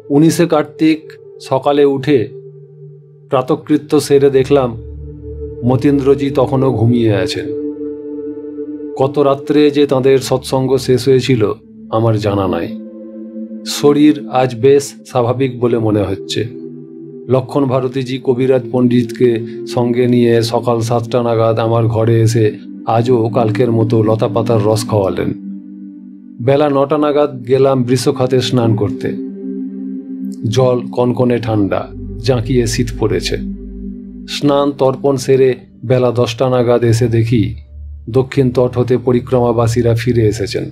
19শে কার্তিক সকালে উঠে প্রাতকৃত্য সেরে দেখলাম মতীন্দ্রজি তখনও ঘুমিয়ে আছেন। কত রাত্রে যে তাঁদের সৎসঙ্গ শেষ হয়েছিল আমার জানা নাই। শরীর আজ বেশ স্বাভাবিক বলে মনে হচ্ছে। লক্ষণ ভারতীজি কবিরাজ পণ্ডিতকে সঙ্গে নিয়ে সকাল 7টা নাগাদ আমার ঘরে এসে আজও কালকের মতো লতা পাতার রস খাওয়ালেন। বেলা 9টা নাগাদ গেলাম বৃষখাতে স্নান করতে। জল কনকনে ঠান্ডা, জাঁকিয়ে শীত পড়েছে। স্নান তর্পণ সেরে বেলা 10টা নাগাদ এসে দেখি দক্ষিণ তট হতে পরিক্রমাবাসীরা ফিরে এসেছেন।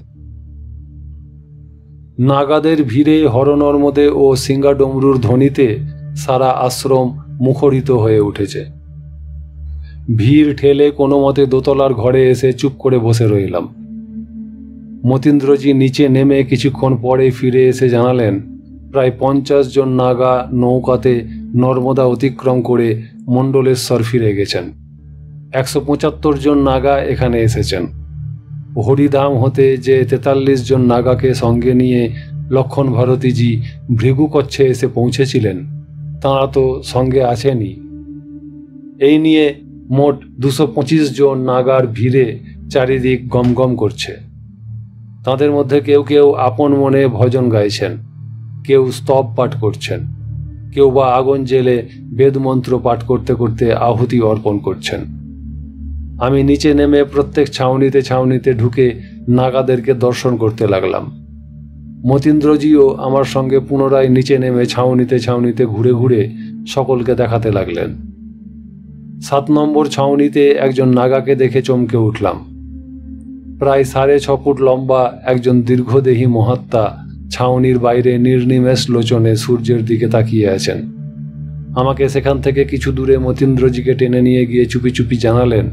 নাগাদের ভিড়ে হরনর্মদে ও সিঙ্গাডমরুর ধ্বনিতে সারা আশ্রম মুখরিত হয়ে উঠেছে। ভিড় ঠেলে কোনো মতে দোতলার ঘরে এসে চুপ করে বসে রইলাম। মতীন্দ্রজি নিচে নেমে কিছুক্ষণ পরে ফিরে এসে জানালেন প্রায় 50 জন নাগা নৌকাতে নর্মদা অতিক্রম করে মণ্ডলেশ্বর ফিরে গেছেন। 175 জন নাগা এখানে এসেছেন। হরিধাম হতে যে 43 জন নাগাকে সঙ্গে নিয়ে লক্ষণ ভারতীজি ভৃগুকচ্ছে এসে পৌঁছেছিলেন তাঁরা তো সঙ্গে আছেনই। এই নিয়ে মোট 225 জন নাগার ভিড়ে চারিদিক গমগম করছে। তাদের মধ্যে কেউ কেউ আপন মনে ভজন গাইছেন, কেউ স্তব পাঠ করছেন, কেউ বা আগুন জেলে বেদমন্ত্র পাঠ করতে করতে আহুতি অর্পণ করছেন। আমি নিচে নেমে প্রত্যেক ছাউনিতে ছাউনিতে ঢুকে নাগাদেরকে দর্শন করতে লাগলাম। মতীন্দ্রজিও আমার সঙ্গে পুনরায় নিচে নেমে ছাউনিতে ছাউনিতে ঘুরে ঘুরে সকলকে দেখাতে লাগলেন। 7 নম্বর ছাউনিতে একজন নাগাকে দেখে চমকে উঠলাম। প্রায় 6.5 ফুট লম্বা একজন দীর্ঘদেহী মহাত্মা ছাউনির বাইরে নির্নিমেষ লোচনে সূর্যের দিকে তাকিয়ে আছেন। আমাকে সেখান থেকে কিছু দূরে মতীন্দ্রজিকে টেনে নিয়ে গিয়ে চুপি চুপি জানালেন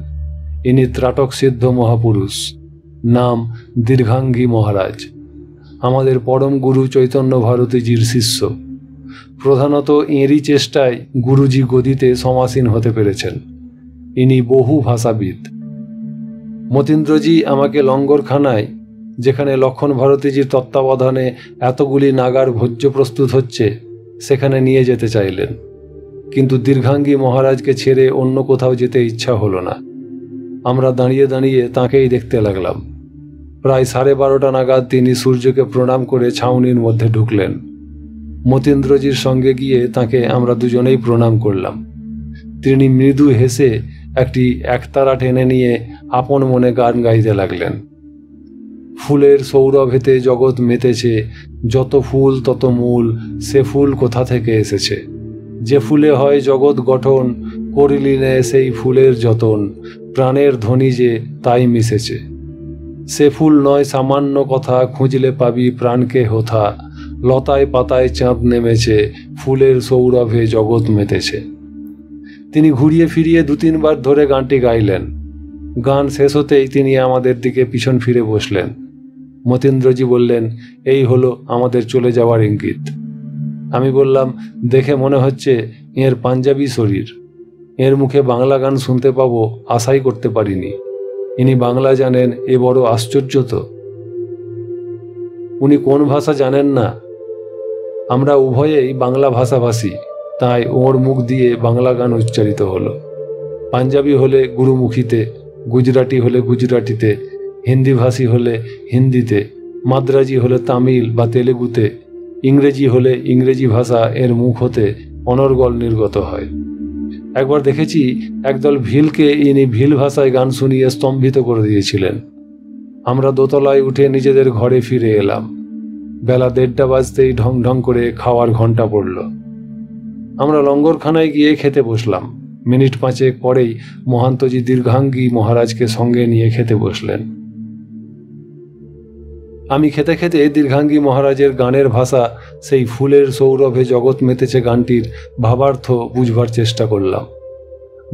ইনি ত্রাটক সিদ্ধ মহাপুরুষ, নাম দীর্ঘাঙ্গী মহারাজ, আমাদের পরম গুরু চৈতন্য ভারতীজির শিষ্য। প্রধানত এঁরই চেষ্টায় গুরুজি গদিতে সমাসীন হতে পেরেছেন। ইনি বহু ভাষাবিদ। মতীন্দ্রজি আমাকে লঙ্গরখানায়, যেখানে লক্ষণ ভারতীজির তত্ত্বাবধানে এতগুলি নাগার ভোজ্য প্রস্তুত হচ্ছে, সেখানে নিয়ে যেতে চাইলেন, কিন্তু দীর্ঘাঙ্গী মহারাজকে ছেড়ে অন্য কোথাও যেতে ইচ্ছা হলো না। আমরা দাঁড়িয়ে দাঁড়িয়ে তাঁকেই দেখতে লাগলাম। প্রায় 12:30 নাগাদ তিনি সূর্যকে প্রণাম করে ছাউনির মধ্যে ঢুকলেন। মতীন্দ্রজির সঙ্গে গিয়ে তাকে আমরা দুজনেই প্রণাম করলাম। তিনি মৃদু হেসে একটি একতারা টেনে নিয়ে আপন মনে গান গাইতে লাগলেন। ফুলের সৌরভেতে জগৎ মেতেছে, যত ফুল তত মূল, সে ফুল কোথা থেকে এসেছে। যে ফুলে হয় জগৎ গঠন, করিলিনে সেই ফুলের যতন, প্রাণের ধ্বনি যে তাই মিশেছে। সে ফুল নয় সামান্য কথা, খুঁজলে পাবি প্রাণকে হোথা, লতায় পাতায় চাঁদ নেমেছে, ফুলের সৌরভে জগৎ মেতেছে। তিনি ঘুরিয়ে ফিরিয়ে 2-3 বার ধরে গানটি গাইলেন। গান শেষ হতেই তিনি আমাদের দিকে পিছন ফিরে বসলেন। মতীন্দ্রজি বললেন, এই হলো আমাদের চলে যাওয়ার ইঙ্গিত। আমি বললাম, দেখে মনে হচ্ছে এর পাঞ্জাবি শরীর, এর মুখে বাংলা গান শুনতে পাবো আশাই করতে পারিনি। ইনি বাংলা জানেন, এ বড় আশ্চর্য তো। উনি কোন ভাষা জানেন না? আমরা উভয়েই বাংলা ভাষাভাষী, তাই ওর মুখ দিয়ে বাংলা গান উচ্চারিত হলো। পাঞ্জাবি হলে গুরুমুখীতে, গুজরাটি হলে গুজরাটিতে, হিন্দিভাষী হলে হিন্দিতে, মাদ্রাজি হলে তামিল বা তেলেগুতে, ইংরেজি হলে ইংরেজি ভাষা এর মুখ হতে অনর্গল নির্গত হয়। একবার দেখেছি একদল ভিলকে ইনি ভিল ভাষায় গান শুনিয়ে স্তম্ভিত করে দিয়েছিলেন। আমরা দোতলায় উঠে নিজেদের ঘরে ফিরে এলাম। বেলা 1:30 বাজতেই ঢং ঢং করে খাওয়ার ঘণ্টা পড়ল। আমরা লঙ্গরখানায় গিয়ে খেতে বসলাম। মিনিট 5 পরেই মহান্তজি দীর্ঘাঙ্গী মহারাজকে সঙ্গে নিয়ে খেতে বসলেন। আমি খেতে খেতে দীর্ঘাঙ্গী মহারাজের গানের ভাষা, সেই ফুলের সৌরভে জগৎ মেতেছে গানটির ভাবার্থ বুঝবার চেষ্টা করলাম।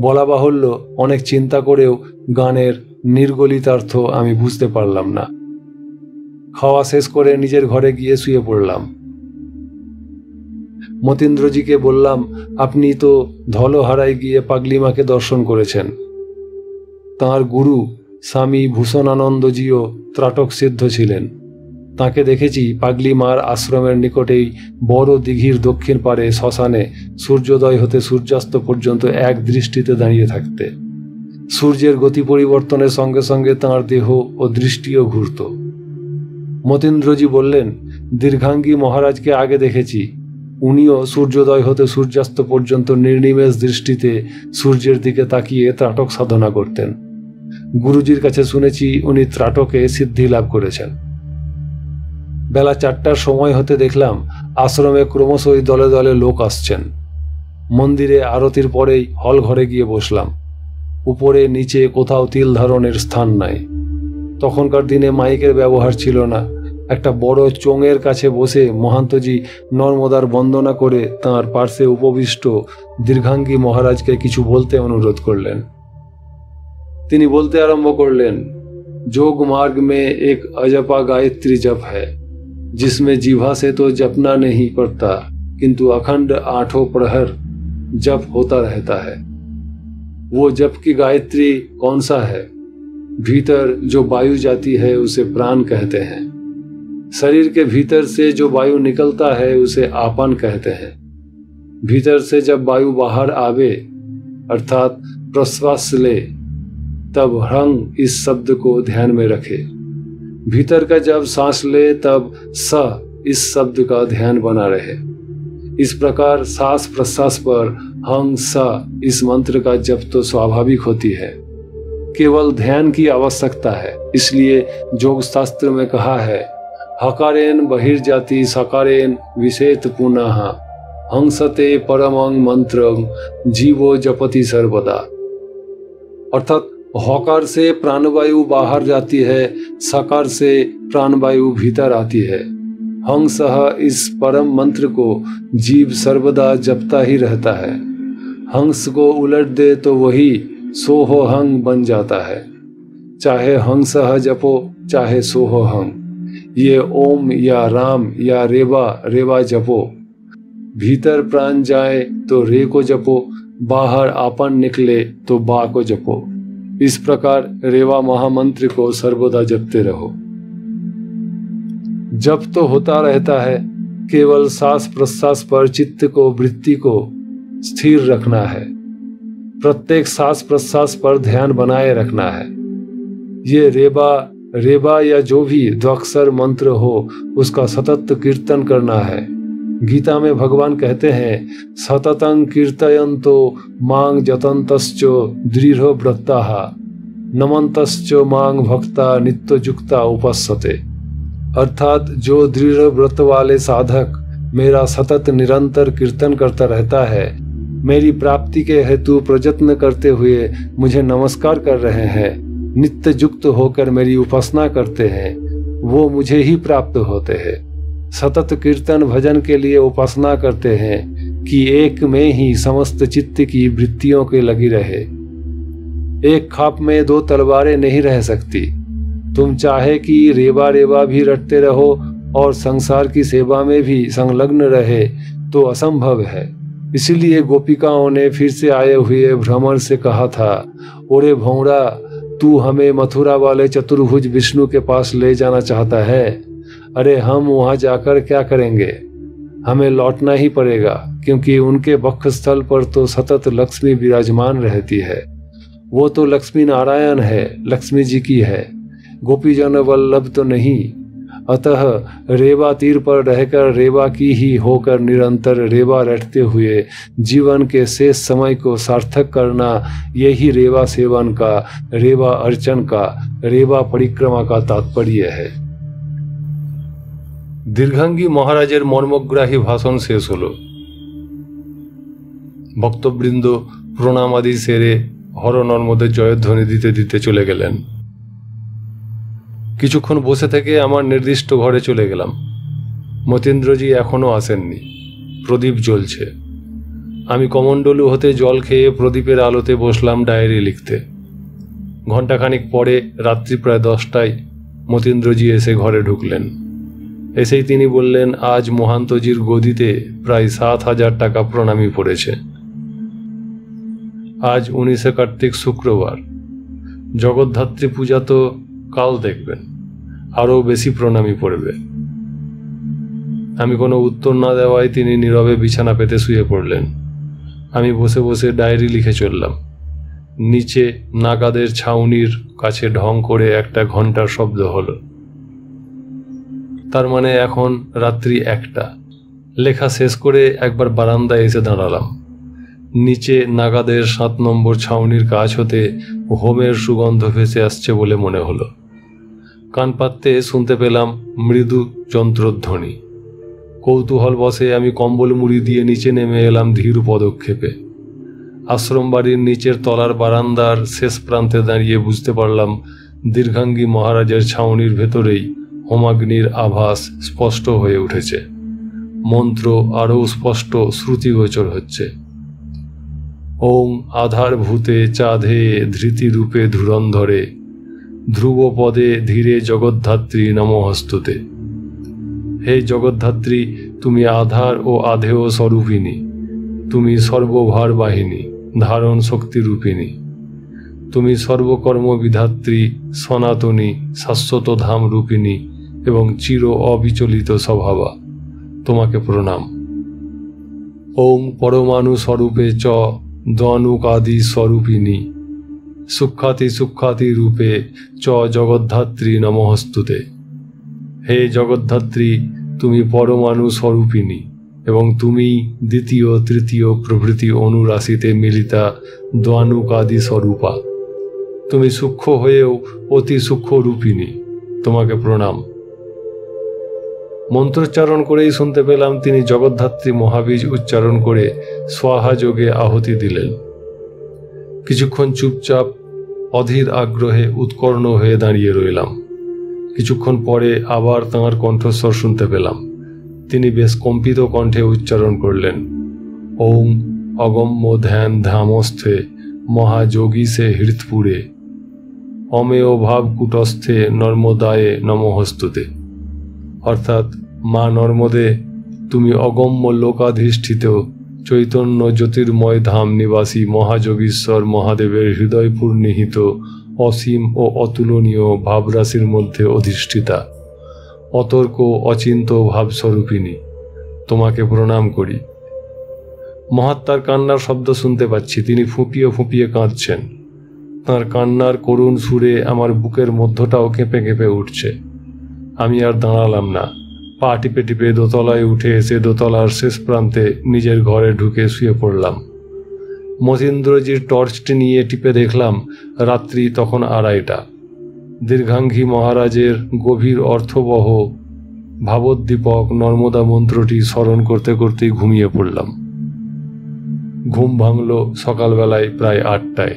বলা বাহুল্য, অনেক চিন্তা করেও গানের নির্গলিতার্থ আমি বুঝতে পারলাম না। খাওয়া শেষ করে নিজের ঘরে গিয়ে শুয়ে পড়লাম। মতীন্দ্রজিকে বললাম, আপনি তো ধলহারায় গিয়ে পাগলিমাকে দর্শন করেছেন। তাঁর গুরু স্বামী ভূষণানন্দজিও ত্রাটক সিদ্ধ ছিলেন। তাকে দেখেছি পাগলি মার আশ্রমের নিকটেই বড় দিঘির দক্ষিণ পারে শ্মশানে সূর্যোদয় হতে সূর্যাস্ত পর্যন্ত এক দৃষ্টিতে দাঁড়িয়ে থাকতে। সূর্যের গতি পরিবর্তনের সঙ্গে সঙ্গে তাঁর দেহ ও দৃষ্টিও ঘুরত। মতীন্দ্রজি বললেন, দীর্ঘাঙ্গী মহারাজকে আগে দেখেছি, উনিও সূর্যোদয় হতে সূর্যাস্ত পর্যন্ত নির্নিমেষ দৃষ্টিতে সূর্যের দিকে তাকিয়ে ত্রাটক সাধনা করতেন। গুরুজির কাছে শুনেছি উনি ত্রাটকে সিদ্ধি লাভ করেছেন। বেলা 4টার সময় হতে দেখলাম আশ্রমে ক্রমশই দলে দলে লোক আসছেন। মন্দিরে আরতির পরেই হল ঘরে গিয়ে বসলাম। উপরে নিচে কোথাও তিল ধারণের স্থান নাই। তখনকার দিনে মাইকের ব্যবহার ছিল না। একটা বড় চোঙের কাছে বসে মহান্তজি নর্মদার বন্দনা করে তাঁর পার্শ্বে উপবিষ্ট দীর্ঘাঙ্গী মহারাজকে কিছু বলতে অনুরোধ করলেন। তিনি বলতে আরম্ভ করলেন, যোগ मार्ग में एक अजपा गायत्री जप है जिसमें जीवा से तो जपना नहीं पड़ता किंतु अखंड 8 प्रहर जप होता रहता है। वो जप की गायत्री कौन सा है? भीतर जो वायु जाती है उसे प्राण कहते हैं। शरीर के भीतर से जो वायु निकलता है उसे आपन कहते हैं। भीतर से जब वायु बाहर आवे अर्थात प्रश्वास ले तब ह्रंग इस शब्द को ध्यान में रखे। भीतर का जब सांस ले तब स इस शब्द का ध्यान बना रहे। इस प्रकार सांस प्रश्वास पर हंग स इस मंत्र का जप तो स्वाभाविक होती है, केवल ध्यान की आवश्यकता है। इसलिए योग शास्त्र में कहा है, हकारेन बहिर्जाति सकारेन विषेत पुनः हंसते परमं मंत्रं जीवो जपति सर्वदा। अर्थात हकार से प्राणवायु बाहर जाती है, सकार से प्राणवायु भीतर आती है। हंसः इस परम मंत्र को जीव सर्वदा जपता ही रहता है। हंस को उलट दे तो वही सोहो हंग बन जाता है। चाहे हंसः जपो चाहे सोहो हंग, ये ओम या राम या रेवा रेवा जपो। भीतर प्राण जाए तो रे को जपो, बाहर आपन निकले तो बा को जपो। इस प्रकार रेवा महामंत्र को सर्वदा जपते रहो। जप तो होता रहता है, केवल सांस प्रश्वास पर चित्त को वृत्ति को स्थिर रखना है। प्रत्येक सांस प्रश्वास पर ध्यान बनाए रखना है। ये रेबा रेबा या जो भी द्वाक्षर मंत्र हो उसका सतत कीर्तन करना है। गीता में भगवान कहते हैं, सततं कीर्तयन्तो मांग जतन्तश्च दृढ़ व्रताः नमन्तश्च मांग भक्ता नित्ययुक्ता उपासते। अर्थात जो दृढ़ व्रत वाले साधक मेरा सतत निरंतर कीर्तन करता रहता है, मेरी प्राप्ति के हेतु प्रयत्न करते हुए मुझे नमस्कार कर रहे हैं, नित्य युक्त होकर मेरी उपासना करते हैं, वो मुझे ही प्राप्त होते हैं। सतत कीर्तन भजन के लिए उपासना करते हैं कि एक में ही समस्त चित्त की वृत्तियों के लगी रहे। एक खाप में 2 तलवारें नहीं रह सकती। तुम चाहे कि रेवा रेवा भी रटते रहो और संसार की सेवा में भी संलग्न रहे तो असंभव है। इसीलिए गोपिकाओं ने फिर से आए हुए भ्रमर से कहा था, ओरे भौरा, तू हमें मथुरा वाले चतुर्भुज विष्णु के पास ले जाना चाहता है। अरे हम वहां जाकर क्या करेंगे? हमें लौटना ही पड़ेगा, क्योंकि उनके वक्षस्थल पर तो सतत लक्ष्मी विराजमान रहती है। वो तो लक्ष्मी नारायण है, लक्ष्मी जी की है, गोपीजन वल्लभ तो नहीं। अतः रेवा तीर पर रहकर रेवा की ही होकर निरंतर रेवा रटते हुए जीवन के शेष समय को सार्थक करना, यही रेवा सेवन का, रेवा अर्चन का, रेवा परिक्रमा का तात्पर्य है। दीर्घांगी महाराजेर मर्मग्राही भाषण शेष हलो। भक्तबृंद प्रणाम आदि सेरे हर नर्मदे जयध्वनि दीते दीते चले गेलेन। কিছুক্ষণ বসে থেকে আমার নির্দিষ্ট ঘরে চলে গেলাম। মতীন্দ্রজি এখনো আসেননি। প্রদীপ জ্বলছে। আমি কমণ্ডলু হতে জল খেয়ে প্রদীপের আলোতে বসলাম ডায়েরি লিখতে। ঘণ্টাখানিক পরে রাত্রি প্রায় 10টায় মতীন্দ্রজি এসে ঘরে ঢুকলেন। এসেই তিনি বললেন, আজ মহান্তজির গদিতে প্রায় 7,000 টাকা প্রণামী পড়েছে। আজ 19 কার্তিক শুক্রবার। জগদ্ধাত্রী পূজা তো কাল দেখবেন। আরও বেশি প্রণামী পড়বে। আমি কোনো উত্তর না দেওয়ায় তিনি নীরবে বিছানা পেতে শুয়ে পড়লেন। আমি বসে বসে ডায়েরি লিখে চললাম। নিচে নাগাদের ছাউনির কাছে ঢং করে একটা ঘন্টার শব্দ হলো। তার মানে এখন রাত্রি 1টা। লেখা শেষ করে একবার বারান্দায় এসে দাঁড়ালাম। নিচে নাগাদের 7 নম্বর ছাউনির কাছ হতে হোমের সুগন্ধ ভেসে আসছে বলে মনে হলো। কান পাততে শুনতে পেলাম মৃদু যন্ত্রধ্বনি। কৌতূহল বশে আমি কম্বল মুড়ি দিয়ে নিচে নেমে এলাম ধীর পদক্ষেপে। আশ্রম বাড়ির নিচের তলার বারান্দার শেষ প্রান্তে দাঁড়িয়ে বুঝতে পারলাম দীর্ঘাঙ্গী মহারাজের ছাউনির ভেতরেই হোমাগ্নির আভাস স্পষ্ট হয়ে উঠেছে। মন্ত্র আরও স্পষ্ট শ্রুতিগোচর হচ্ছে। ওং আধারভূতে চাঁদে ধৃতিরূপে ধুরন্ধরে ধ্রুব পদে ধীরে জগদ্ধাত্রী নমঃস্তুতে। হে জগদ্ধাত্রী, তুমি আধার ও আধেয় স্বরূপিণী, তুমি সর্বভার বাহিনী, ধারণ শক্তিরূপিণী, তুমি সর্বকর্ম বিধাত্রী, সনাতনী, শাশ্বত ধাম রূপিণী এবং চির অবিচলিত স্বভাবা। তোমাকে প্রণাম। ওং পরমাণু স্বরূপে চ দনুকাদি স্বরূপিণী সূক্ষাতি সূক্ষাতি রূপে চ জগদ্ধাত্রী নমঃস্তুতে। হে জগদ্ধাত্রী, তুমি পরমাণু স্বরূপিণী এবং তুমি দ্বিতীয় তৃতীয় প্রভৃতি অনুরাশিতে মিলিতা দ্বানুকাদি স্বরূপা। তুমি সূক্ষ্ম হয়েও অতি সূক্ষ্ম রূপিণী, তোমাকে প্রণাম। মন্ত্রোচ্চারণ করেই শুনতে পেলাম তিনি জগদ্ধাত্রী মহাবীজ উচ্চারণ করে স্বাহা যোগে আহুতি দিলেন। কিছুক্ষণ চুপচাপ অধীর আগ্রহে উৎকর্ণ হয়ে দাঁড়িয়ে রইলাম। কিছুক্ষণ পরে আবার তাঁর কণ্ঠস্বর শুনতে পেলাম। তিনি বেশ কম্পিত কণ্ঠে উচ্চারণ করলেন, ওং অগম্য ধ্যান ধামস্থে মহাযোগী সে হৃৎপুরে অমেয় ভাব কুটস্থে নর্মদায়ে নমঃস্তুতে। অর্থাৎ মা নর্মদে, তুমি অগম্য লোকাধিষ্ঠিত চৈতন্য জ্যোতির্ময় ধাম নিবাসী মহাযোগীশ্বর মহাদেবের হৃদয়পুর নিহিত অসীম ও অতুলনীয় ভাবরাশির মধ্যে অধিষ্ঠিতা, অতর্ক অচিন্ত ভাবস্বরূপিণী, তোমাকে প্রণাম করি। মহাত্মার কান্নার শব্দ শুনতে পাচ্ছি। তিনি ফুঁপিয়ে ফুঁপিয়ে কাঁদছেন। তাঁর কান্নার করুণ সুরে আমার বুকের মধ্যটাও কেঁপে কেঁপে উঠছে। আমি আর দাঁড়ালাম না। পা টিপে টিপে দোতলায় উঠে এসে দোতলার শেষ প্রান্তে নিজের ঘরে ঢুকে শুয়ে পড়লাম। মতীন্দ্রজির টর্চটি নিয়ে টিপে দেখলাম রাত্রি তখন 2:30। দীর্ঘাঙ্গী মহারাজের গভীর অর্থবহ ভাবোদ্দীপক নর্মদা মন্ত্রটি স্মরণ করতে করতেই ঘুমিয়ে পড়লাম। ঘুম ভাঙল সকালবেলায় প্রায় 8টায়।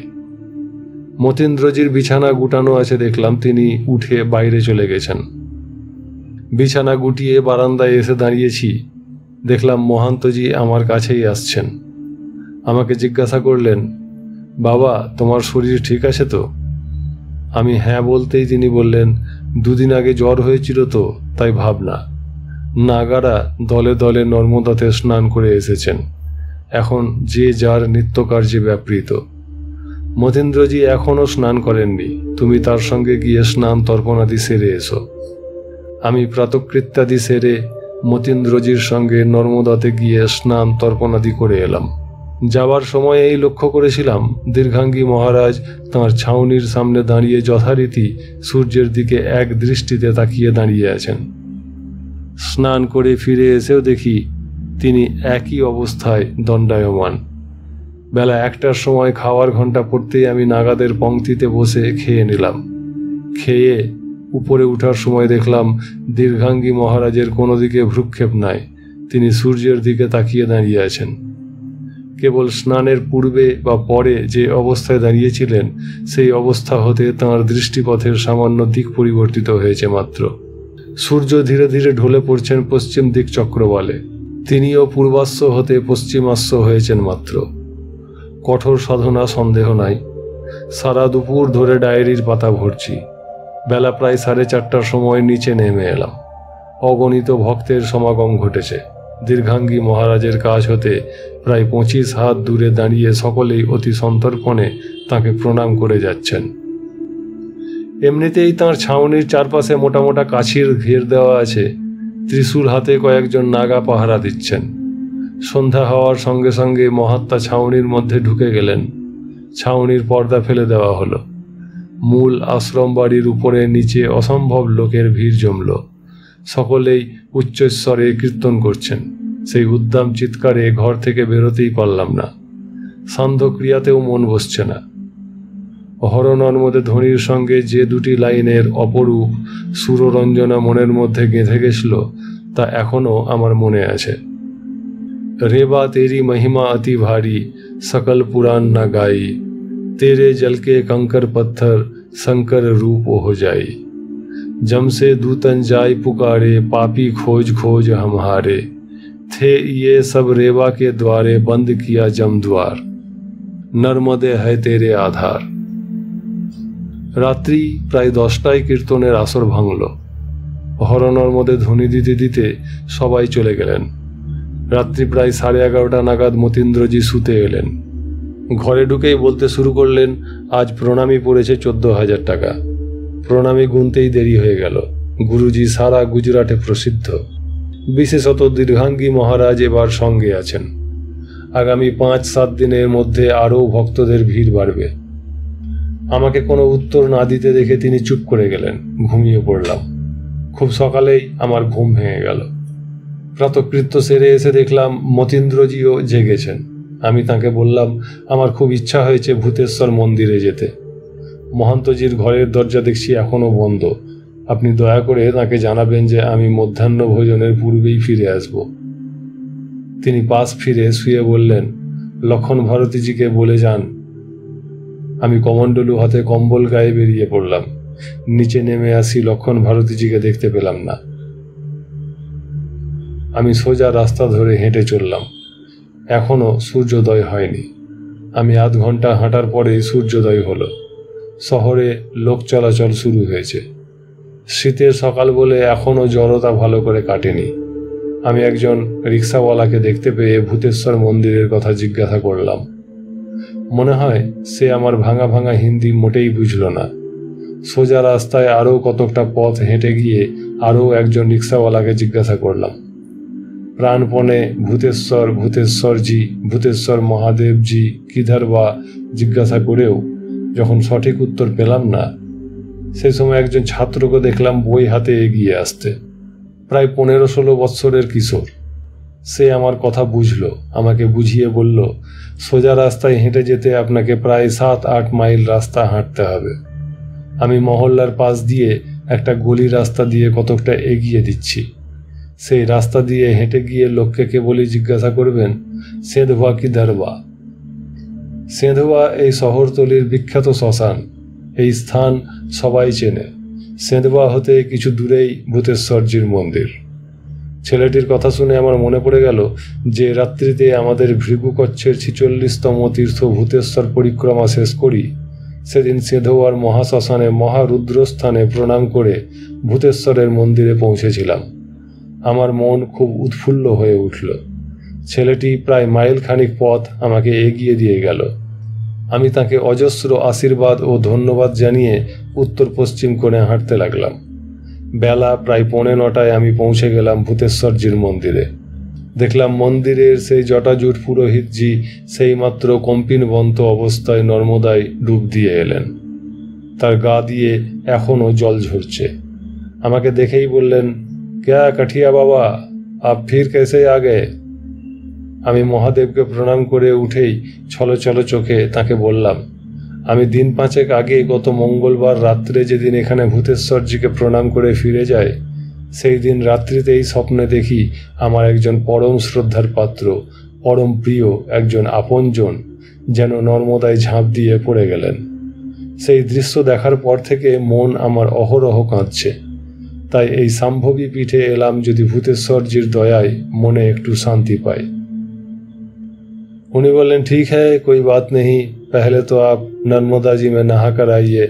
মতীন্দ্রজির বিছানা গুটানো আছে দেখলাম। তিনি উঠে বাইরে চলে গেছেন। বিছানা গুটিয়ে বারান্দায় এসে দাঁড়িয়েছি। দেখলাম মহান্তজি আমার কাছেই আসছেন। আমাকে জিজ্ঞাসা করলেন, বাবা, তোমার শরীর ঠিক আছে তো? আমি হ্যাঁ বলতেই তিনি বললেন, 2 দিন আগে জ্বর হয়েছিল তো, তাই ভাবনা। নাগারা দলে দলে নর্মদাতে স্নান করে এসেছেন। এখন যে যার নিত্যকার্যে ব্যাপৃত। মতীন্দ্রজি এখনও স্নান করেননি। তুমি তার সঙ্গে গিয়ে স্নান তর্পণাদি সেরে এসো। আমি প্রাতকৃত্যাদি সেরে মতীন্দ্রজির সঙ্গে নর্মদাতে গিয়ে স্নান তর্পণাদি করে এলাম। যাবার সময় এই লক্ষ্য করেছিলাম দীর্ঘাঙ্গী মহারাজ তাঁর ছাউনির সামনে দাঁড়িয়ে যথারীতি সূর্যের দিকে এক দৃষ্টিতে তাকিয়ে দাঁড়িয়ে আছেন। স্নান করে ফিরে এসেও দেখি তিনি একই অবস্থায় দণ্ডায়মান। বেলা 1টার সময় খাওয়ার ঘণ্টা পড়তেই আমি নাগাদের পংক্তিতে বসে খেয়ে নিলাম। খেয়ে উপরে উঠার সময় দেখলাম দীর্ঘাঙ্গী মহারাজের কোনো দিকে ভ্রুক্ষেপ নাই। তিনি সূর্যের দিকে তাকিয়ে দাঁড়িয়ে আছেন। কেবল স্নানের পূর্বে বা পরে যে অবস্থায় দাঁড়িয়েছিলেন সেই অবস্থা হতে তাঁর দৃষ্টিপথের সামান্য দিক পরিবর্তিত হয়েছে মাত্র। সূর্য ধীরে ধীরে ঢলে পড়ছেন পশ্চিম দিক চক্রবালে। তিনিও পূর্বাশ্ব হতে পশ্চিমাশ্ব হয়েছেন মাত্র। কঠোর সাধনা সন্দেহ নাই। সারা দুপুর ধরে ডায়েরির পাতা ভরছি। বেলা প্রায় 4:30টার সময় নিচে নেমে এলাম। অগণিত ভক্তের সমাগম ঘটেছে। দীর্ঘাঙ্গী মহারাজের কাছ হতে প্রায় 25 হাত দূরে দাঁড়িয়ে সকলেই অতি সন্তর্পণে তাঁকে প্রণাম করে যাচ্ছেন। এমনিতেই তাঁর ছাউনির চারপাশে মোটা মোটা কাছির ঘের দেওয়া আছে, ত্রিশূল হাতে কয়েকজন নাগা পাহারা দিচ্ছেন। সন্ধ্যা হওয়ার সঙ্গে সঙ্গে মহাত্মা ছাউনির মধ্যে ঢুকে গেলেন। ছাউনির পর্দা ফেলে দেওয়া হলো। মূল আশ্রম বাড়ির উপরে নিচে অসম্ভব লোকের ভিড় জমল। সকলেই উচ্চস্বরে কীর্তন করছেন। সেই উদ্দাম চিৎকারে ঘর থেকে বেরোতেই পারলাম না। সান্ধ্যক্রিয়াতেও মন বসছে না। হরনর্মদে ধ্বনির সঙ্গে যে দুটি লাইনের অপরূপ সুররঞ্জনা মনের মধ্যে গেঁথে গেছিল তা এখনও আমার মনে আছে। रेबा तेरी महिमा अति भारी, सकल पुराण न गाई, तेरे जल के कंकर पत्थर शंकर रूप हो जाई, जम से दूतन जाय पुकारे, पापी खोज खोज हमारे, थे ये सब रेबा के द्वारे, बंद किया जम द्वार, नर्मदे है तेरे आधार। রাত্রি প্রায় 10টায় কীর্তনের আসর ভাঙল। হরনর্মদে ধ্বনি দিতে দিতে সবাই চলে গেলেন। রাত্রি প্রায় 11:30 নাগাদ মতীন্দ্রজি শুতে এলেন। ঘরে ঢুকেই বলতে শুরু করলেন, আজ প্রণামী পড়েছে 14,000 টাকা। প্রণামী গুনতেই দেরি হয়ে গেল। গুরুজি সারা গুজরাটে প্রসিদ্ধ। বিশেষত দীর্ঘাঙ্গী মহারাজ এবার সঙ্গে আছেন। আগামী 5-7 দিনের মধ্যে আরও ভক্তদের ভিড় বাড়বে। আমাকে কোনো উত্তর না দিতে দেখে তিনি চুপ করে গেলেন। ঘুমিয়ে পড়লাম। খুব সকালেই আমার ঘুম ভেঙে গেল। প্রাতকৃত্য সেরে এসে দেখলাম মতীন্দ্রজিও জেগেছেন। আমি তাকে বললাম, আমার খুব ইচ্ছা হয়েছে ভূতেশ্বর মন্দিরে যেতে। মহান্তজির ঘরের দরজা দেখছি এখনও বন্ধ। আপনি দয়া করে তাকে জানাবেন যে আমি মধ্যাহ্ন ভোজনের পূর্বেই ফিরে আসব। তিনি পাশ ফিরে শুয়ে বললেন, লক্ষণ ভারতীজিকে বলে যান। আমি কমণ্ডলু হাতে কম্বল গায়ে বেরিয়ে পড়লাম। নিচে নেমে আসি, লক্ষণ ভারতীজিকে দেখতে পেলাম না। আমি সোজা রাস্তা ধরে হেঁটে চললাম। এখনো সূর্যোদয় হয়নি। আমি আধ ঘন্টা হাঁটার পরেই সূর্যোদয় হলো। শহরে লোক চলাচল শুরু হয়েছে। শীতের সকাল বলে এখনো জড়তা ভালো করে কাটেনি। আমি একজন রিক্সাওয়ালাকে দেখতে পেয়ে ভূতেশ্বর মন্দিরের কথা জিজ্ঞাসা করলাম। মনে হয় সে আমার ভাঙা ভাঙা হিন্দি মোটেই বুঝল না। সোজা রাস্তায় আরও কতকটা পথ হেঁটে গিয়ে আরও একজন রিক্সাওয়ালাকে জিজ্ঞাসা করলাম। প্রাণপণে ভূতেশ্বর, ভূতেশ্বরজি, ভূতেশ্বর মহাদেবজি কিধার বা জিজ্ঞাসা করেও যখন সঠিক উত্তর পেলাম না, সেই সময় একজন ছাত্রকে দেখলাম বই হাতে এগিয়ে আসতে। প্রায় 15-16 বৎসরের কিশোর। সে আমার কথা বুঝল। আমাকে বুঝিয়ে বলল, সোজা রাস্তায় হেঁটে যেতে আপনাকে প্রায় 7-8 মাইল রাস্তা হাঁটতে হবে। আমি মহল্লার পাশ দিয়ে একটা গলি রাস্তা দিয়ে কতকটা এগিয়ে দিচ্ছি। সেই রাস্তা দিয়ে হেঁটে গিয়ে লোককে কেবলই জিজ্ঞাসা করবেন, সেঁধবা কি দরবা। সেঁধবা এই শহরতলির বিখ্যাত শ্মশান। এই স্থান সবাই চেনে। সেঁধবা হতে কিছু দূরেই ভূতেশ্বরজির মন্দির। ছেলেটির কথা শুনে আমার মনে পড়ে গেল যে রাত্রিতে আমাদের ভৃগুকচ্ছের 46তম তীর্থ ভূতেশ্বর পরিক্রমা শেষ করি, সেদিন সেঁধোয়ার মহাশ্মশানে মহারুদ্রস্থানে প্রণাম করে ভূতেশ্বরের মন্দিরে পৌঁছেছিলাম। আমার মন খুব উৎফুল্ল হয়ে উঠল। ছেলেটি প্রায় মাইল খানিক পথ আমাকে এগিয়ে দিয়ে গেল। আমি তাকে অজস্র আশীর্বাদ ও ধন্যবাদ জানিয়ে উত্তর পশ্চিম কোণে হাঁটতে লাগলাম। বেলা প্রায় 9:45 আমি পৌঁছে গেলাম ভূতেশ্বরজির মন্দিরে। দেখলাম মন্দিরের সেই জটাজুট পুরোহিতজি সেইমাত্র কম্পিনবন্ত অবস্থায় নর্মদায় ডুব দিয়ে এলেন। তার গা দিয়ে এখনও জল ঝরছে। আমাকে দেখেই বললেন, ক্যা কাঠিয়া বাবা, আপ ফির कैसे आ गए। আমি মহাদেবকে প্রণাম করে উঠেই ছলছল চোখে তাকে বললাম, আমি দিন 5 আগে গত মঙ্গলবার রাত্রে যেদিন এখানে ভূতেশ্বরজিকে প্রণাম করে ফিরে যাই, সেই দিন রাত্রিতেই স্বপ্নে দেখি আমার একজন পরম শ্রদ্ধার পাত্র, পরম প্রিয় একজন আপনজন যেন নর্মদায় ঝাঁপ দিয়ে পড়ে গেলেন। সেই দৃশ্য দেখার পর থেকে মন আমার অহরহ কাঁদছে। তাই এই সম্ভবী পীঠে এলাম যদি ভূতেশ্বরজির দয়ায় মনে একটু শান্তি পাই। उन्हें बोलें, ठीक है, कोई बात नहीं, पहले तो आप नर्मदा जी में नहा कर आइए,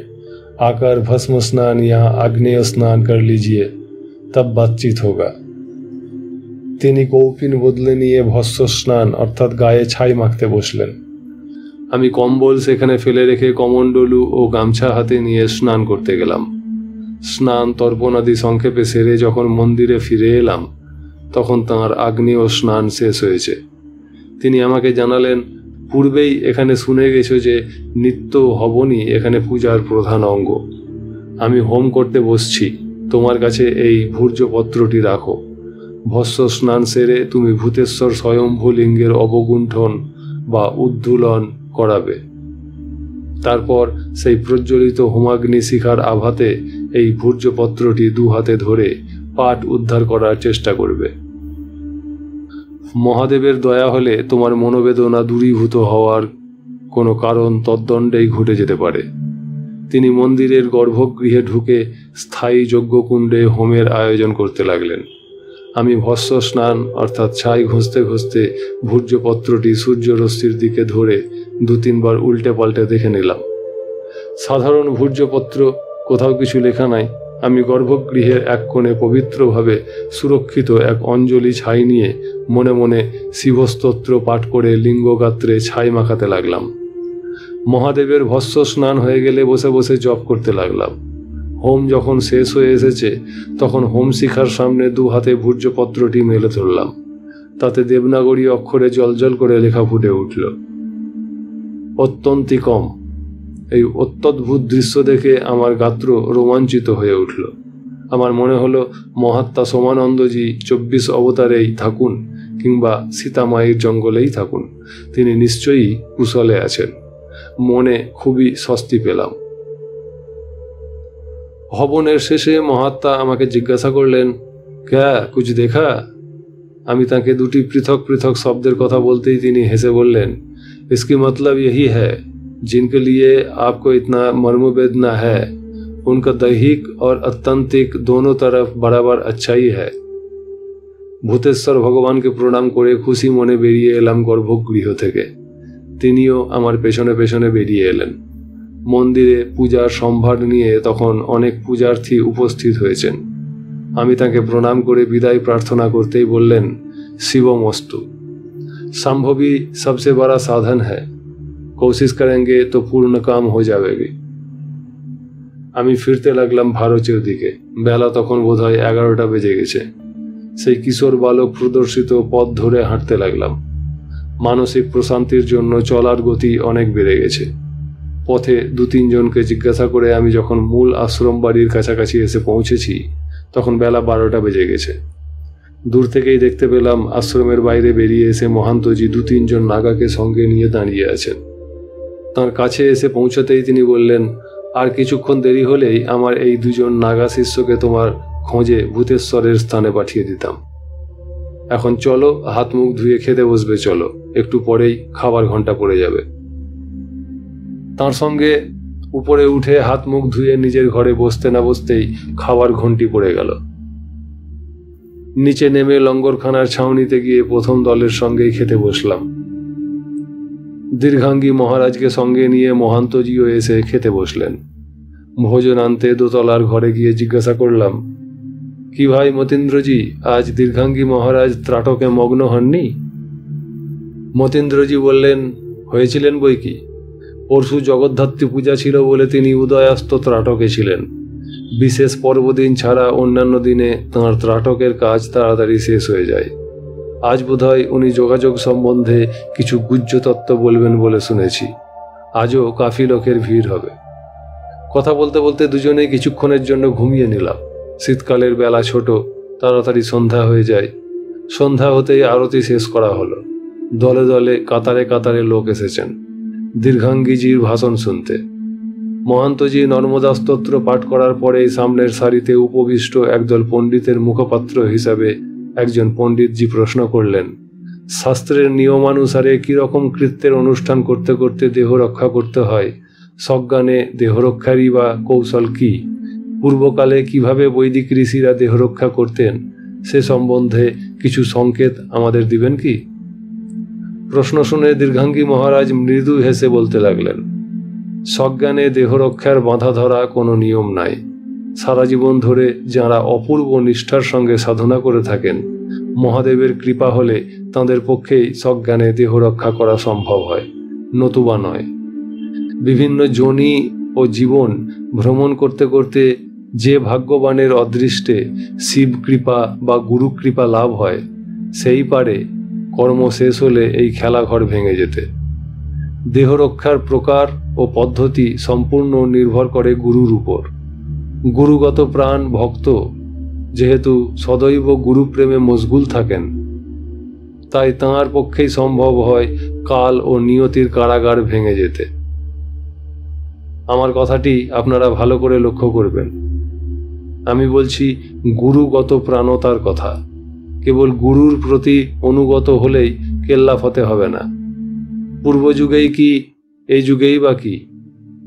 आकर भस्म स्नान या आग्नेय स्नान कर लीजिए, तब बातचीत होगा। তিনি কৌপিন বদলে নিয়ে ভস্ম স্নান অর্থাৎ গায়ে ছাই মাখতে বসলেন। আমি কম্বল সেখানে ফেলে রেখে কমণ্ডলু ও গামছা হাতে নিয়ে স্নান করতে গেলাম। স্নান তর্পণাদি সংক্ষেপে সেরে যখন মন্দিরে ফিরে এলাম, তখন তাঁর আগ্নেয় স্নান শেষ হয়েছে। তিনি আমাকে জানালেন, পূর্বেই এখানে শুনে গেছো যে নিত্য হবনই এখানে পূজার প্রধান অঙ্গ। আমি হোম করতে বসছি, তোমার কাছে এই ভূর্জপত্রটি রাখো। ভস্য স্নান সেরে তুমি ভূতেশ্বর স্বয়ম্ভু লিঙ্গের অবগুণ্ঠন বা উদ্ধুলন করাবে। তারপর সেই প্রজ্বলিত হোমাগ্নি শিখার আভাতে এই ভূর্জপত্রটি দু হাতে ধরে পাঠ উদ্ধার করার চেষ্টা করবে। মহাদেবের দয়া হলে তোমার মনোবেদনা দূরীভূত হওয়ার কোনো কারণ তদ্দণ্ডেই ঘটে যেতে পারে। তিনি মন্দিরের গর্ভগৃহে ঢুকে স্থায়ী যজ্ঞকুণ্ডে হোমের আয়োজন করতে লাগলেন। আমি ভস্য স্নান অর্থাৎ ছাই ঘষতে ঘষতে ভূর্জপত্রটি সূর্যরশ্মির দিকে ধরে 2-3 বার উল্টে পাল্টে দেখে নিলাম। সাধারণ ভূর্জপত্র, কোথাও কিছু লেখা নাই। আমি গর্ভগৃহের এক কোণে পবিত্রভাবে সুরক্ষিত এক অঞ্জলি ছাই নিয়ে মনে মনে শিবস্তোত্র পাঠ করে লিঙ্গগাত্রে ছাই মাখাতে লাগলাম। মহাদেবের ভস্য স্নান হয়ে গেলে বসে বসে জপ করতে লাগলাম। হোম যখন শেষ হয়ে এসেছে, তখন হোম শিখার সামনে 2 হাতে ভূর্জপত্রটি মেলে ধরলাম। তাতে দেবনাগরী অক্ষরে জলজল করে লেখা ফুটে উঠল, অত্যন্তিকম। এই অত্যদ্ভুত দৃশ্য দেখে আমার গাত্র রোমাঞ্চিত হয়ে উঠল। আমার মনে হলো মহাত্মা সোমানন্দজি 24 অবতারেই থাকুন কিংবা সীতামায়ের জঙ্গলেই থাকুন, তিনি নিশ্চয়ই কুশলে আছেন। মনে খুবই স্বস্তি পেলাম। হবনের শেষে মহাত্মা আমাকে জিজ্ঞাসা করলেন, ক্যা কুছ দেখা? আমি তাকে 2টি পৃথক পৃথক শব্দের কথা বলতেই তিনি হেসে বললেন, इसकी मतलब यही है, जिनके लिए आपको इतना मर्मवेदना है, उनका दैहिक और आत्यंतिक दोनों तरफ बराबर अच्छा ही है। ভূতেশ্বর ভগবানকে প্রণাম করে খুশি মনে বেরিয়ে এলাম গর্ভগৃহ থেকে। তিনিও আমার পেছনে পেছনে বেরিয়ে এলেন। মন্দিরে পূজার সম্ভার নিয়ে তখন অনেক পূজার্থী উপস্থিত হয়েছেন। আমি তাকে প্রণাম করে বিদায় প্রার্থনা করতেই বললেন, শিবমস্তু। संभवी सबसे बड़ा साधन है, कोशिश करेंगे तो पूर्ण काम हो जाएगी। আমি ফিরতে লাগলাম ভারতের দিকে। বেলা তখন বোধহয় 11টা বেজে গেছে। সেই কিশোর বালক প্রদর্শিত পথ ধরে হাঁটতে লাগলাম। মানসিক প্রশান্তির জন্য চলার গতি অনেক বেড়ে গেছে। পথে 2-3 জনকে জিজ্ঞাসা করে আমি যখন মূল আশ্রম বাড়ির কাছাকাছি এসে পৌঁছেছি, তখন বেলা 12টা বেজে গেছে। দূর থেকেই দেখতে পেলাম আশ্রমের বাইরে বেরিয়ে এসে মহান্তজি 2-3 জন নাগাকে সঙ্গে নিয়ে দাঁড়িয়ে আছেন। তার কাছে এসে পৌঁছতেই তিনি বললেন, আর কিছুক্ষণ দেরি হলেই আমার এই 2 জন নাগা শিষ্যকে তোমার খোঁজে ভূতেশ্বরের স্থানে পাঠিয়ে দিতাম। এখন চলো, হাত মুখ ধুয়ে খেতে বসবে, চলো, একটু পরেই খাবার ঘন্টা পড়ে যাবে। তার সঙ্গে উপরে উঠে হাত মুখ ধুয়ে নিজের ঘরে বসতে না বসতেই খাবার ঘন্টি পড়ে গেল। নিচে নেমে লঙ্গরখানার ছাউনিতে গিয়ে প্রথম দলের সঙ্গেই খেতে বসলাম। দীর্ঘাঙ্গী মহারাজকে সঙ্গে নিয়ে মহান্তজিও এসে খেতে বসলেন। ভোজন আনতে দোতলার ঘরে গিয়ে জিজ্ঞাসা করলাম, কি ভাই মতীন্দ্রজি, আজ দীর্ঘাঙ্গী মহারাজ ত্রাটকে মগ্ন হননি? মতীন্দ্রজি বললেন, হয়েছিলেন বই কি, পরশু জগদ্ধাত্রী পূজা ছিল বলে তিনি উদয়াস্ত ত্রাটকে ছিলেন। বিশেষ পর্বদিন ছাড়া অন্যান্য দিনে তাঁর ত্রাটকের কাজ তাড়াতাড়ি শেষ হয়ে যায়। আজ বোধহয় উনি যোগাযোগ সম্বন্ধে কিছু গুহ্য তত্ত্ব বলবেন বলে শুনেছি। আজও কাফি লোকের ভিড় হবে। কথা বলতে বলতে দুজনেই কিছুক্ষণের জন্য ঘুমিয়ে নিলাম। শীতকালের বেলা ছোট, তাড়াতাড়ি সন্ধ্যা হয়ে যায়। সন্ধ্যা হতেই আরতি শেষ করা হলো। দলে দলে কাতারে কাতারে লোক এসেছেন দীর্ঘাঙ্গীজির ভাষণ শুনতে। মহান্তজি নর্মদা স্তোত্র পাঠ করার পরেই সামনের সারিতে উপবিষ্ট একদল পণ্ডিতের মুখপাত্র হিসাবে একজন পণ্ডিতজি প্রশ্ন করলেন, শাস্ত্রের নিয়মানুসারে কিরকম কৃত্যের অনুষ্ঠান করতে করতে দেহ রক্ষা করতে হয়, সজ্ঞানে দেহরক্ষারই বা কৌশল কি, পূর্বকালে কিভাবে বৈদিক ঋষিরা দেহ রক্ষা করতেন, সে সম্বন্ধে কিছু সংকেত আমাদের দিবেন কি? প্রশ্ন শুনে দীর্ঘাঙ্গী মহারাজ মৃদু হেসে বলতে লাগলেন, সজ্ঞানে দেহরক্ষার বাঁধা ধরা কোনো নিয়ম নাই। সারা জীবন ধরে যাঁরা অপূর্ব নিষ্ঠার সঙ্গে সাধনা করে থাকেন, মহাদেবের কৃপা হলে তাঁদের পক্ষেই সজ্ঞানে দেহ রক্ষা করা সম্ভব হয়। নতুবা নয়। বিভিন্ন যোনি ও জীবন ভ্রমণ করতে করতে যে ভাগ্যবানের অদৃষ্টে শিব কৃপা বা গুরু কৃপা লাভ হয়, সেই পারে কর্ম শেষ হলে এই খেলাঘর ভেঙে যেতে। দেহ রক্ষার প্রকার ও পদ্ধতি সম্পূর্ণ নির্ভর করে গুরুর উপর। গুরুগত প্রাণ ভক্ত যেহেতু সদৈব গুরুপ্রেমে মশগুল থাকেন, তাই তাঁর পক্ষেই সম্ভব হয় কাল ও নিয়তির কারাগার ভেঙে যেতে। আমার কথাটি আপনারা ভালো করে লক্ষ্য করবেন। আমি বলছি গুরুগত প্রাণতার কথা। কেবল গুরুর প্রতি অনুগত হলেই কেল্লা ফতে হবে না। পূর্ব যুগেই কি, এই যুগেই বা কি,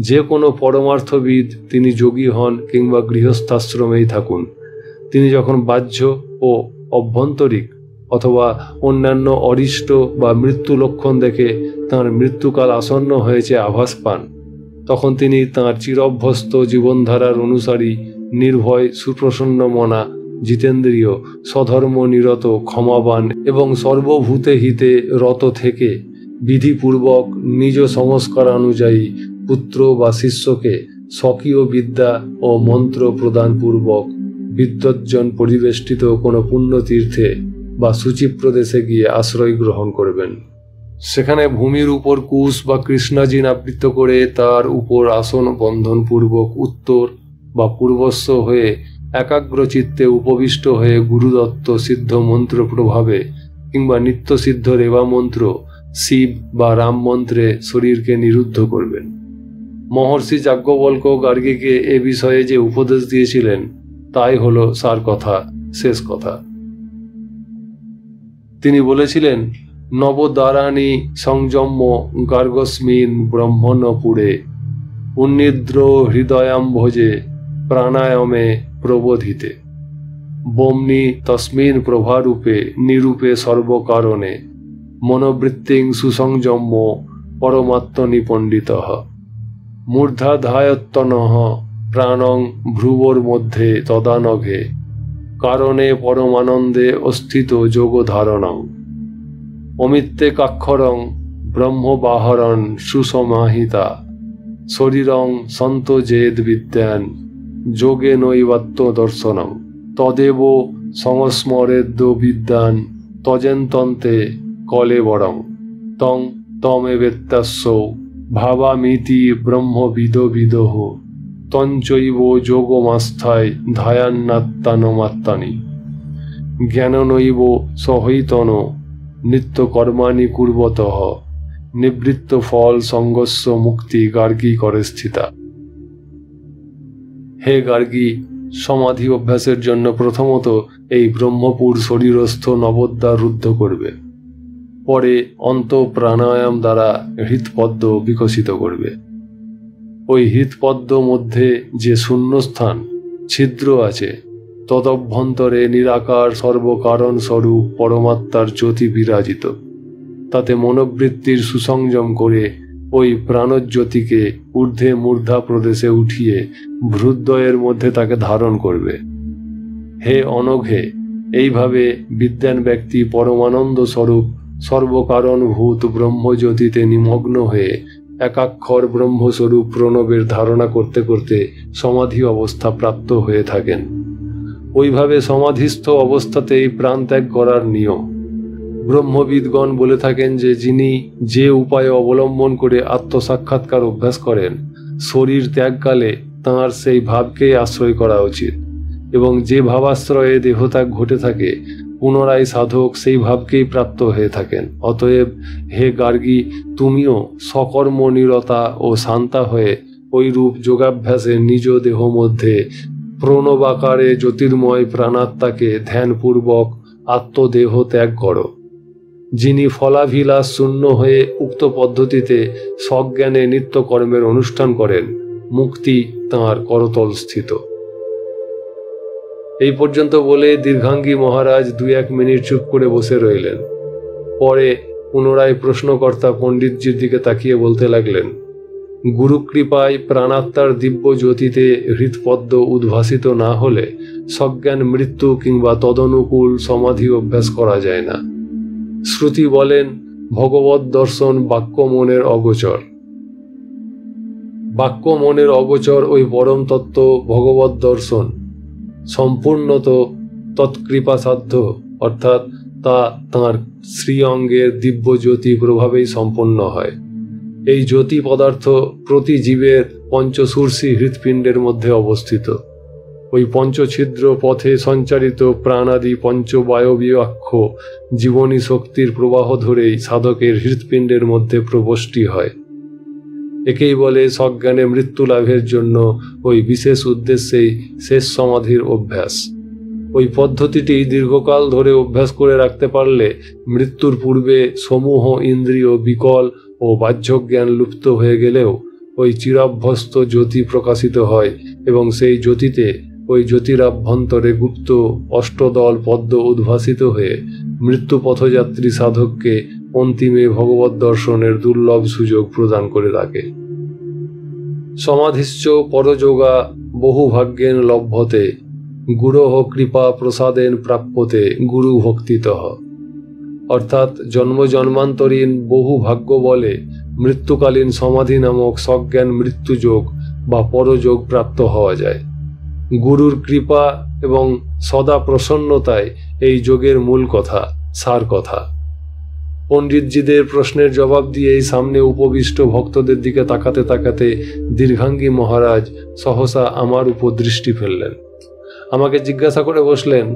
যে কোনো পরমার্থবিদ, তিনি যোগী হন কিংবা গৃহস্থাশ্রমেই থাকুন, তিনি যখন বাহ্য ও অভ্যন্তরিক অথবা অন্যান্য অরিষ্ট বা মৃত্যু লক্ষণ দেখে তাঁর মৃত্যুকাল আসন্ন হয়েছে আভাস পান, তখন তিনি তাঁর চিরভ্যস্ত জীবনধারার অনুসারী, নির্ভয়, সুপ্রসন্ন মনা, জিতেন্দ্রীয়, স্বধর্ম নিরত, ক্ষমাবান এবং সর্বভূতে হিতে রত থেকে বিধিপূর্বক নিজ সংস্কারানুযায়ী পুত্র বা শিষ্যকে স্বকীয় বিদ্যা ও মন্ত্র প্রদানপূর্বক বিদ্বজ্জন পরিবেষ্টিত কোনো পুণ্যতীর্থে বা সূচিপ্রদেশে গিয়ে আশ্রয় গ্রহণ করবেন। সেখানে ভূমির উপর কুশ বা কৃষ্ণাজিন আবৃত করে তার উপর আসন বন্ধনপূর্বক উত্তর বা পূর্বস্ব হয়ে একাগ্রচিত্তে উপবিষ্ট হয়ে গুরুদত্ত সিদ্ধ মন্ত্র প্রভাবে কিংবা নিত্যসিদ্ধ রেবা মন্ত্র, শিব বা রাম মন্ত্রে শরীরকে নিরুদ্ধ করবেন। মহর্ষি যাজ্ঞবল্ক্য গার্গীকে এ বিষয়ে যে উপদেশ দিয়েছিলেন, তাই হলো সার কথা, শেষ কথা। তিনি বলেছিলেন, নবদ্বারাণি সংযম্য গার্গস্মিন ব্রহ্মণপুরে উন্নিদ্র হৃদয়াম্ভোজে প্রাণায়ামে প্রবোধিতে বোমনি তস্মিন প্রভারূপে নিরূপে সর্বকারণে মনোবৃত্তিং সুসংযম্য পরমাত্মনি পণ্ডিতঃ মূর্ধাধায়ত্তনঃ প্রাণং ভ্রুবর মধ্যে তদানঘে কারণে পরমানন্দে অস্থিত যোগধারণং অমিত্যেকাক্ষরং ব্রহ্মবাহরণ সুসমাহিতা শরীরং সন্তজেদ বিদ্যান যোগে নৈবাত্য দর্শনং তদেব সংস্মরেদ্য বিদ্যান তজেন্তন্তে কলেবরং তং তমেবেত্তাস্য ভাবামিতি ব্রহ্মবিদবিদঃ তঞ্চৈব যোগমাস্থায় ধায়ান্নাত্মানমাত্মানি জ্ঞাননৈব সহৈতন নিত্যকর্মাণি কুর্বতঃ নিবৃত্ত ফল সঙ্গস্য মুক্তি গার্গী করে স্থিতা। হে গার্গী, সমাধি অভ্যাসের জন্য প্রথমত এই ব্রহ্মপুর শরীরস্থ নবদ্বার রুদ্ধ করবে, পরে অন্ত প্রাণায়াম দ্বারা হৃৎপদ্ম বিকশিত করবে। ওই হৃৎপদ্ম মধ্যে যে শূন্যস্থান, ছিদ্র আছে, তদভ্যন্তরে নিরাকার সর্বকারণ স্বরূপ পরমাত্মার জ্যোতি বিরাজিত। তাতে মনোবৃত্তির সুসংযম করে ওই প্রাণজ্যোতিকে ঊর্ধ্বে মূর্ধা প্রদেশে উঠিয়ে ভ্রুদ্বয়ের মধ্যে তাকে ধারণ করবে। হে অনঘে, এইভাবে বিদ্বান ব্যক্তি পরমানন্দ স্বরূপ সর্বকারণভূত ব্রহ্মজ্যোতিতে নিমগ্ন হয়ে একাক্ষর ব্রহ্মস্বরূপ প্রণবের ধারণা করতে করতে সমাধি অবস্থা প্রাপ্ত হয়ে থাকেন। ওইভাবে সমাধিস্থ অবস্থাতেই প্রাণত্যাগ করার নিয়ম। ব্রহ্মবিদগণ বলে থাকেন যে যিনি যে উপায় অবলম্বন করে আত্মসাক্ষাৎকার অভ্যাস করেন, শরীর ত্যাগকালে তাঁর সেই ভাবকেই আশ্রয় করা উচিত, এবং যে ভাবাশ্রয়ে দেহত্যাগ ঘটে থাকে পুনরায় সাধক সেই ভাবকেই প্রাপ্ত হয়ে থাকেন। অতএব হে গার্গী, তুমিও সকর্মনিরতা ও শান্তা হয়ে ওইরূপ যোগাভ্যাসে নিজ দেহ মধ্যে প্রণবাকারে জ্যোতির্ময় প্রাণাত্মাকে ধ্যানপূর্বক আত্মদেহ ত্যাগ করো। যিনি ফলাভিলাষ শূন্য হয়ে উক্ত পদ্ধতিতে সজ্ঞানে নিত্যকর্মের অনুষ্ঠান করেন, মুক্তি তাঁর করতল স্থিত। এই পর্যন্ত বলে দীর্ঘাঙ্গী মহারাজ 2-1 মিনিট চুপ করে বসে রইলেন। পরে পুনরায় প্রশ্নকর্তা পণ্ডিতজির দিকে তাকিয়ে বলতে লাগলেন, গুরুকৃপায় প্রাণাত্মার দিব্য জ্যোতিতে হৃৎপদ্ম উদ্ভাসিত না হলে সজ্ঞান মৃত্যু কিংবা তদনুকূল সমাধি অভ্যাস করা যায় না। শ্রুতি বলেন, ভগবৎ দর্শন বাক্য মনের অগোচর। বাক্য মনের অগোচর ওই পরম তত্ত্ব ভগবৎ দর্শন সম্পূর্ণত তৎকৃপাসাধ্য, অর্থাৎ তা তাঁর শ্রী অঙ্গের দিব্য জ্যোতি প্রভাবেই সম্পন্ন হয়। এই জ্যোতি পদার্থ প্রতি জীবের পঞ্চসূর্ষি হৃৎপিণ্ডের মধ্যে অবস্থিত। ওই পঞ্চছিদ্র পথে সঞ্চারিত প্রাণাদি পঞ্চবায়বীয়াক্ষ জীবনী শক্তির প্রবাহ ধরেই সাধকের হৃৎপিণ্ডের মধ্যে প্রবষ্টি হয়। একেই বলে সজ্ঞানে মৃত্যু লাভের জন্য ওই বিশেষ উদ্দেশ্যেই শেষ সমাধির অভ্যাস। ওই পদ্ধতিটি দীর্ঘকাল ধরে অভ্যাস করে রাখতে পারলে মৃত্যুর পূর্বে সমূহ ইন্দ্রিয় বিকল ও বাহ্যজ্ঞান লুপ্ত হয়ে গেলেও ওই চিরাভ্যস্ত জ্যোতি প্রকাশিত হয় এবং সেই জ্যোতিতে ওই জ্যোতির আভ্যন্তরে গুপ্ত অষ্টদল পদ্ম উদ্ভাসিত হয়ে মৃত্যু পথযাত্রী সাধককে অন্তিমে ভগবৎ দর্শনের দুর্লভ সুযোগ প্রদান করে থাকে। সমাধিশ্চ পরযোগা বহু ভাগ্যেন লভ্যতে গুরোহ কৃপা প্রসাদেন প্রাপ্যতে গুরু ভক্তিতঃ। অর্থাৎ জন্ম জন্মান্তরীণ বহু ভাগ্য বলে মৃত্যুকালীন সমাধি নামক সজ্ঞান মৃত্যুযোগ বা পরযোগ প্রাপ্ত হওয়া যায়। গুরুর কৃপা এবং সদা প্রসন্নতায় এই যোগের মূল কথা, সার কথা। পণ্ডিতজিদের প্রশ্নের জবাব দিয়েই সামনে উপবিষ্ট ভক্তদের দিকে তাকাতে তাকাতে দীর্ঘাঙ্গী মহারাজ সহসা আমার উপর দৃষ্টি ফেললেন। আমাকে জিজ্ঞাসা করে বসলেন,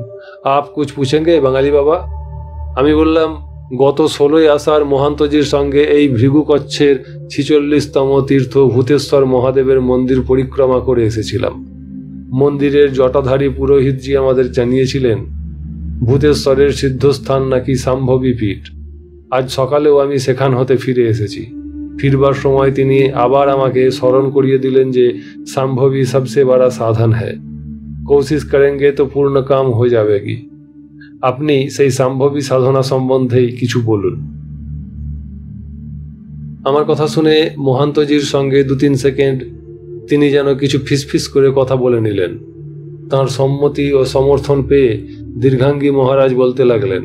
আপ কুছ পুছেঙ্গে বাঙালি বাবা? আমি বললাম, গত 16ই আষাঢ় মহান্তজির সঙ্গে এই ভৃগুকচ্ছের 46তম তীর্থ ভূতেশ্বর মহাদেবের মন্দির পরিক্রমা করে এসেছিলাম। মন্দিরের জটাধারী পুরোহিতজি আমাদের জানিয়েছিলেন ভূতেশ্বরের সিদ্ধস্থান নাকি শাম্ভবী পীঠ। আজ সকালেও আমি সেখান হতে ফিরে এসেছি। ফিরবার সময় তিনি আবার আমাকে স্মরণ করিয়ে দিলেন যে শাম্ভবী সবসে বড়া সাধন হ্যায়, কোশিশ করেঙ্গে তো পূর্ণ কাম হয়ে যাবে কি। আপনি সেই শাম্ভবী সাধনা সম্বন্ধেই কিছু বলুন। আমার কথা শুনে মহান্তজির সঙ্গে 2-3 সেকেন্ড তিনি যেন কিছু ফিসফিস করে কথা বলে নিলেন। তাঁর সম্মতি ও সমর্থন পেয়ে দীর্ঘাঙ্গী মহারাজ বলতে লাগলেন,